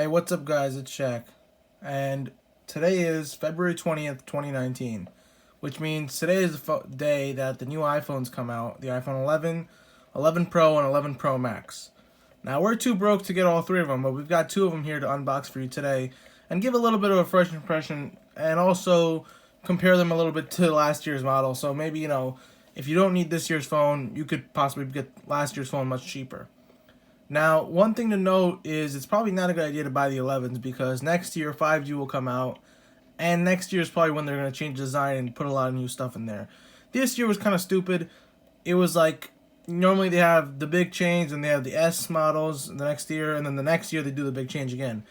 Hey, what's up, guys? It's Shaq, and today is February 20th, 2019, which means today is the day that the new iPhones come out, the iPhone 11, 11 Pro, and 11 Pro Max. Now, we're too broke to get all three of them, but we've got two of them here to unbox for you today and give a little bit of a fresh impression and also compare them a little bit to last year's model. So maybe, if you don't need this year's phone, you could possibly get last year's phone much cheaper. Now, one thing to note is it's probably not a good idea to buy the 11s because next year 5G will come out, and next year is probably when they're going to change the design and put a lot of new stuff in there. This year was kind of stupid. It was like, normally they have the big change and they have the S models the next year, and then the next year they do the big change again.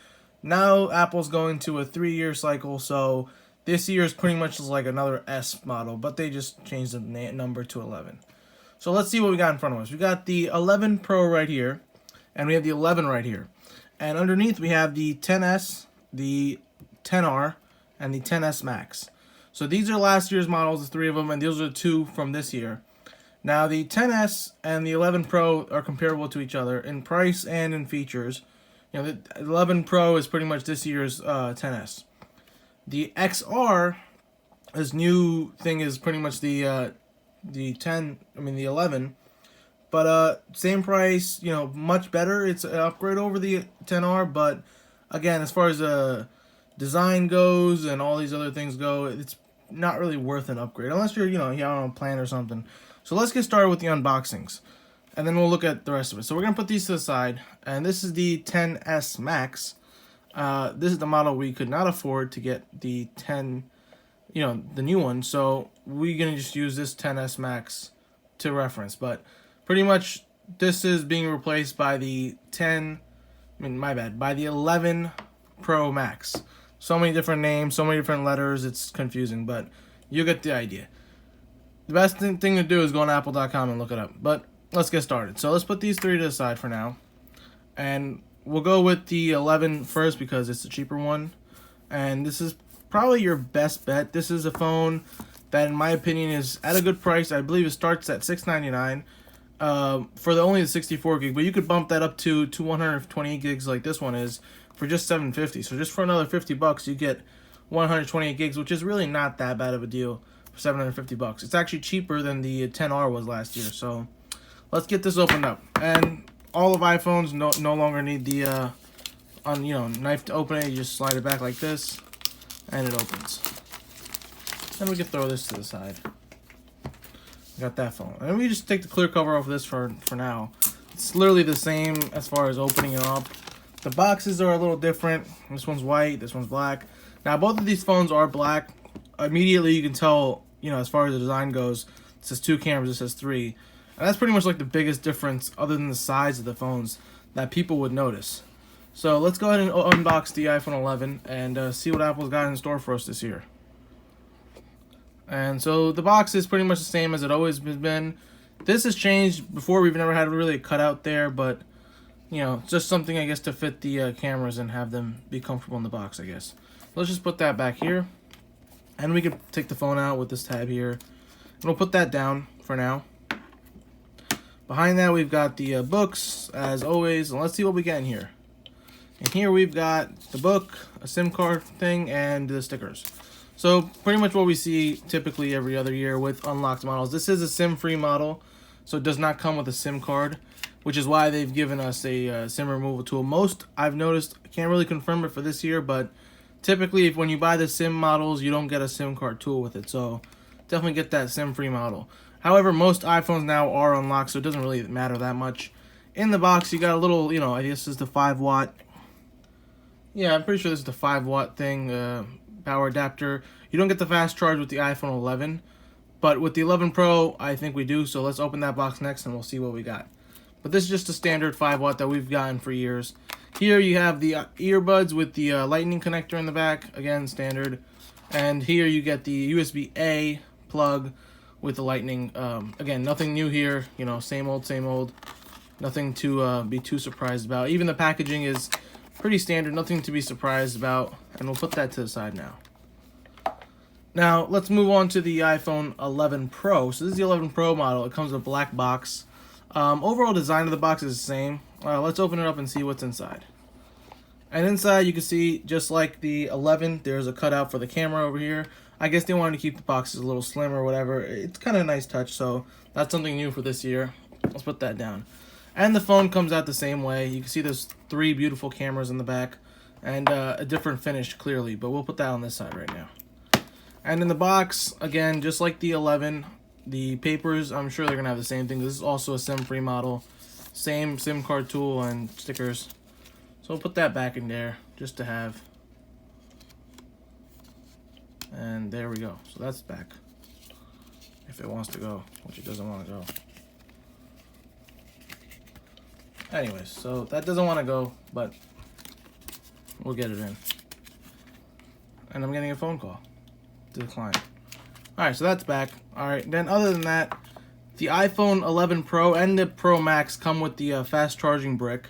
Now Apple's going to a 3-year cycle, so this year is pretty much just like another S model, but they just changed the number to 11. So let's see what we got in front of us. We got the 11 Pro right here. And we have the 11 right here. And underneath we have the 10S, the 10R, and the 10S Max. So these are last year's models, the three of them, and those are the two from this year. Now the 10S and the 11 Pro are comparable to each other in price and in features. The 11 Pro is pretty much this year's 10S. The XR, this new thing, is pretty much the 11. But same price, much better. It's an upgrade over the 10R, but again, as far as design goes and all these other things go, it's not really worth an upgrade unless you're, you're on a plan or something. So let's get started with the unboxings, and then we'll look at the rest of it. So we're gonna put these to the side, and this is the 10S Max. This is the model we could not afford to get the 10, the new one. So we're gonna just use this 10S Max to reference, but pretty much, this is being replaced by the by the 11 Pro Max. So many different names, so many different letters, it's confusing, but you get the idea. The best thing to do is go on apple.com and look it up, but let's get started. So let's put these three to the side for now, and we'll go with the 11 first because it's the cheaper one, and this is probably your best bet. This is a phone that, in my opinion, is at a good price. I believe it starts at $699. For only the 64 gig, but you could bump that up to 128 gigs like this one is for just $750. So just for another $50, you get 128 gigs, which is really not that bad of a deal for $750. It's actually cheaper than the 10R was last year. So let's get this opened up. And all of iPhones no longer need the knife to open it. You just slide it back like this, and it opens. And we can throw this to the side. Got that phone, and we just take the clear cover off of this for now. It's literally the same as far as opening it up. The boxes are a little different. This one's white, this one's black. Now both of these phones are black. Immediately you can tell, as far as the design goes, it says 2 cameras, it says 3, and that's pretty much like the biggest difference, other than the size of the phones, that people would notice. So let's go ahead and unbox the iPhone 11 and see what Apple's got in store for us this year. And so the box is pretty much the same as it always has been. This has changed before. We've never had really a cutout there, but just something, I guess, to fit the cameras and have them be comfortable in the box, I guess. Let's just put that back here, and we can take the phone out with this tab here, and we'll put that down for now. Behind that, we've got the books as always, and let's see what we get in here. And here we've got the book, a SIM card thing, and the stickers. So pretty much what we see typically every other year with unlocked models. This is a SIM-free model, so it does not come with a SIM card, which is why they've given us a SIM removal tool. Most, I've noticed, I can't really confirm it for this year, but typically when you buy the SIM models, you don't get a SIM card tool with it. So definitely get that SIM-free model. However, most iPhones now are unlocked, so it doesn't really matter that much. In the box, you got a little, I guess this is the 5-watt. Yeah, I'm pretty sure this is the 5-watt thing. Power adapter. You don't get the fast charge with the iPhone 11, but with the 11 Pro, I think we do. So let's open that box next and we'll see what we got. But this is just a standard 5-watt that we've gotten for years. Here you have the earbuds with the lightning connector in the back, again standard. And here you get the USB-A plug with the lightning. Again, nothing new here. Same old. Nothing to be too surprised about. Even the packaging is pretty standard, nothing to be surprised about, and we'll put that to the side now. Now, let's move on to the iPhone 11 Pro. So this is the 11 Pro model. It comes with a black box. Overall design of the box is the same. Let's open it up and see what's inside. And inside you can see, just like the 11, there's a cutout for the camera over here. I guess they wanted to keep the boxes a little slim or whatever. It's kind of a nice touch, so that's something new for this year. Let's put that down. And the phone comes out the same way. You can see there's 3 beautiful cameras in the back and a different finish clearly, but we'll put that on this side right now. And in the box, again, just like the 11, the papers, I'm sure they're going to have the same thing. This is also a SIM-free model. Same SIM card tool and stickers. So we'll put that back in there just to have. And there we go. So that's back. If it wants to go, which it doesn't want to go. Anyways, so that doesn't want to go, but we'll get it in. And I'm getting a phone call to the client. Alright, so that's back. Alright, then other than that, the iPhone 11 Pro and the Pro Max come with the fast charging brick.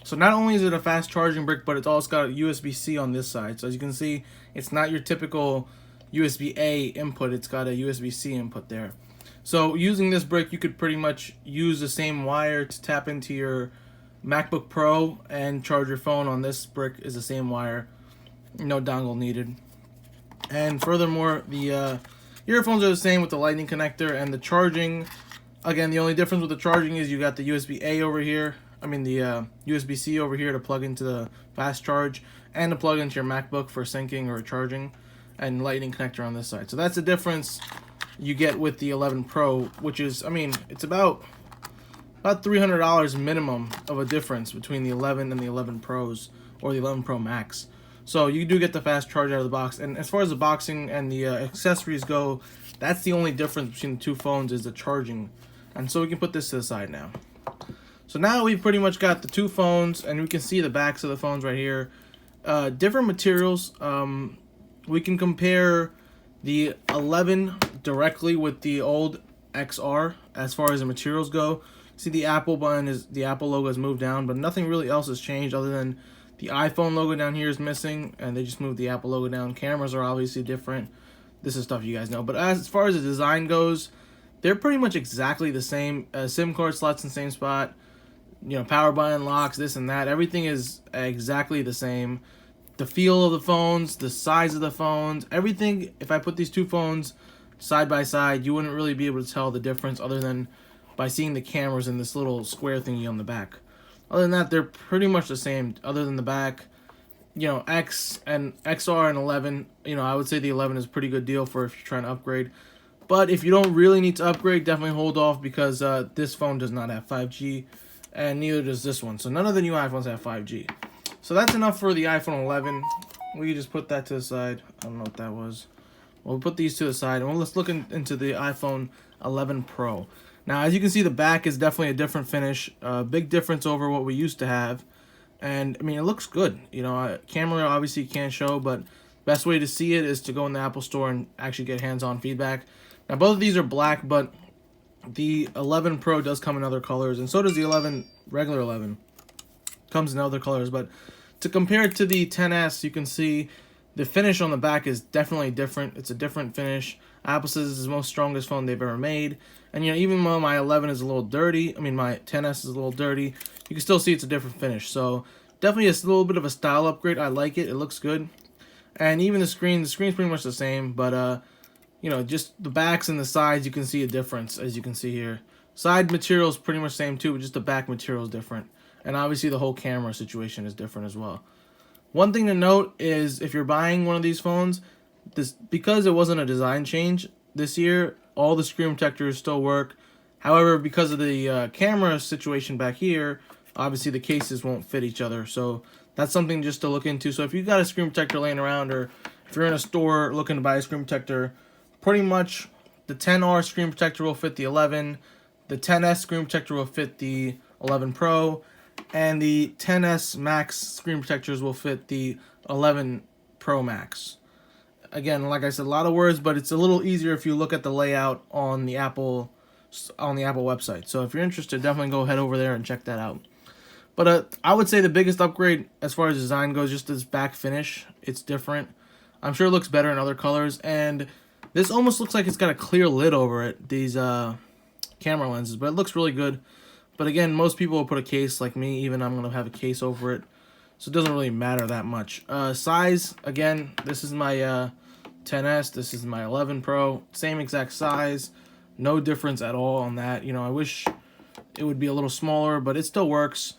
So not only is it a fast charging brick, but it's also got a USB-C on this side. So as you can see, it's not your typical USB-A input. It's got a USB-C input there. So using this brick, you could pretty much use the same wire to tap into your MacBook Pro and charge your phone on this brick is the same wire. No dongle needed. And furthermore, the earphones are the same with the lightning connector and the charging. Again, the only difference with the charging is you got the USB-A over here. I mean the USB-C over here to plug into the fast charge and to plug into your MacBook for syncing or charging, and lightning connector on this side. So that's the difference you get with the 11 Pro, which is, I mean, it's about $300 minimum of a difference between the 11 and the 11 Pros or the 11 Pro Max. So you do get the fast charge out of the box. And as far as the boxing and the accessories go, that's the only difference between the two phones is the charging. And so we can put this to the side now. So now we've pretty much got the two phones, and we can see the backs of the phones right here. Different materials. We can compare the 11 directly with the old XR as far as the materials go. See, the Apple button is, the Apple logo has moved down, but nothing really else has changed other than the iPhone logo down here is missing, and they just moved the Apple logo down. Cameras are obviously different. This is stuff you guys know. But as far as the design goes, they're pretty much exactly the same. SIM card slots in the same spot. You know, power button, locks, this and that. Everything is exactly the same. The feel of the phones, the size of the phones, everything. If I put these two phones side by side, you wouldn't really be able to tell the difference other than by seeing the cameras in this little square thingy on the back. Other than that, they're pretty much the same. Other than the back, you know, X and XR and 11. You know, I would say the 11 is a pretty good deal for if you're trying to upgrade. But if you don't really need to upgrade, definitely hold off because this phone does not have 5G. And neither does this one. So none of the new iPhones have 5G. So that's enough for the iPhone 11. We can just put that to the side. I don't know what that was. We'll put these to the side. And let's look into the iPhone 11 Pro. Now, as you can see, the back is definitely a different finish. Big difference over what we used to have. And, I mean, it looks good. You know, camera obviously can't show, but best way to see it is to go in the Apple Store and actually get hands-on feedback. Now, both of these are black, but the 11 Pro does come in other colors, and so does the 11, regular 11. Comes in other colors, but to compare it to the 10s, you can see the finish on the back is definitely different. It's a different finish. Apple says it's the most strongest phone they've ever made. And, you know, even though my 11 is a little dirty, I mean, my 10s is a little dirty, you can still see it's a different finish. So, definitely a little bit of a style upgrade. I like it. It looks good. And even the screen's pretty much the same, but, you know, just the backs and the sides, you can see a difference, as you can see here. Side material is pretty much the same too, but just the back material is different. And obviously the whole camera situation is different as well. One thing to note is if you're buying one of these phones, because it wasn't a design change this year, all the screen protectors still work. However, because of the camera situation back here, obviously the cases won't fit each other. So that's something just to look into. So if you've got a screen protector laying around, or if you're in a store looking to buy a screen protector, pretty much the 10R screen protector will fit the 11, the 10S screen protector will fit the 11 Pro, and the 10S Max screen protectors will fit the 11 Pro Max. Again, like I said, a lot of words, but it's a little easier if you look at the layout on the Apple website. So if you're interested, definitely go head over there and check that out. But I would say the biggest upgrade as far as design goes, just this back finish. It's different. I'm sure it looks better in other colors, and this almost looks like it's got a clear lid over it, these camera lenses, but it looks really good. But again, most people will put a case like me, even I'm going to have a case over it. so it doesn't really matter that much. Size, again, this is my 10s, this is my 11 Pro, same exact size, no difference at all on that. You know, I wish it would be a little smaller, but it still works.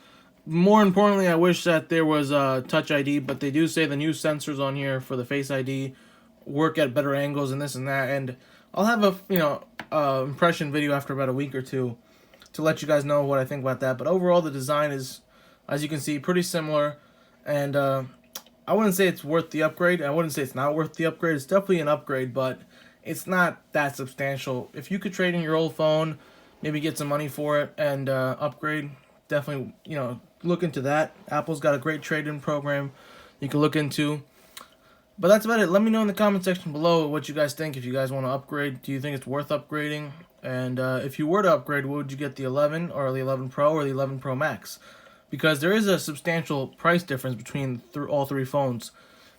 More importantly, I wish that there was Touch ID, but they do say the new sensors on here for the Face ID work at better angles and this and that. And I'll have a impression video after about a week or two to let you guys know what I think about that. But overall, the design is, as you can see, pretty similar. And I wouldn't say it's worth the upgrade. I wouldn't say it's not worth the upgrade. It's definitely an upgrade, but it's not that substantial. If you could trade in your old phone, maybe get some money for it and upgrade, definitely, look into that. Apple's got a great trade-in program you can look into. But that's about it. Let me know in the comment section below what you guys think. If you guys want to upgrade, do you think it's worth upgrading? And if you were to upgrade, would you get the 11 or the 11 Pro or the 11 Pro Max? Because there is a substantial price difference between all three phones.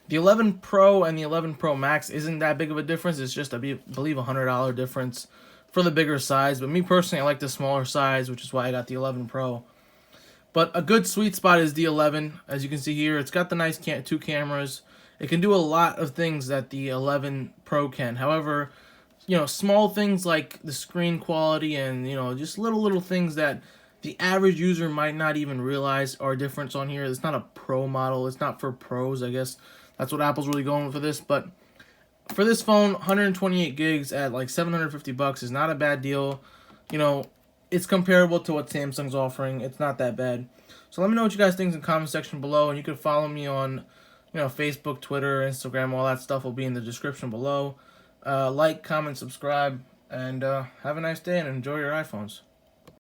The 11 Pro and the 11 Pro Max isn't that big of a difference. It's just, I believe, a $100 difference for the bigger size. But me personally, I like the smaller size, which is why I got the 11 Pro. But a good sweet spot is the 11. As you can see here, it's got the nice two cameras. It can do a lot of things that the 11 Pro can. However, small things like the screen quality and, just little things that the average user might not even realize are difference on here. It's not a Pro model. It's not for pros, I guess. That's what Apple's really going for this. But for this phone, 128 gigs at like $750 is not a bad deal. It's comparable to what Samsung's offering. It's not that bad. So let me know what you guys think in the comment section below, and you can follow me on, Facebook, Twitter, Instagram. All that stuff will be in the description below. Like, comment, subscribe, and have a nice day and enjoy your iPhones.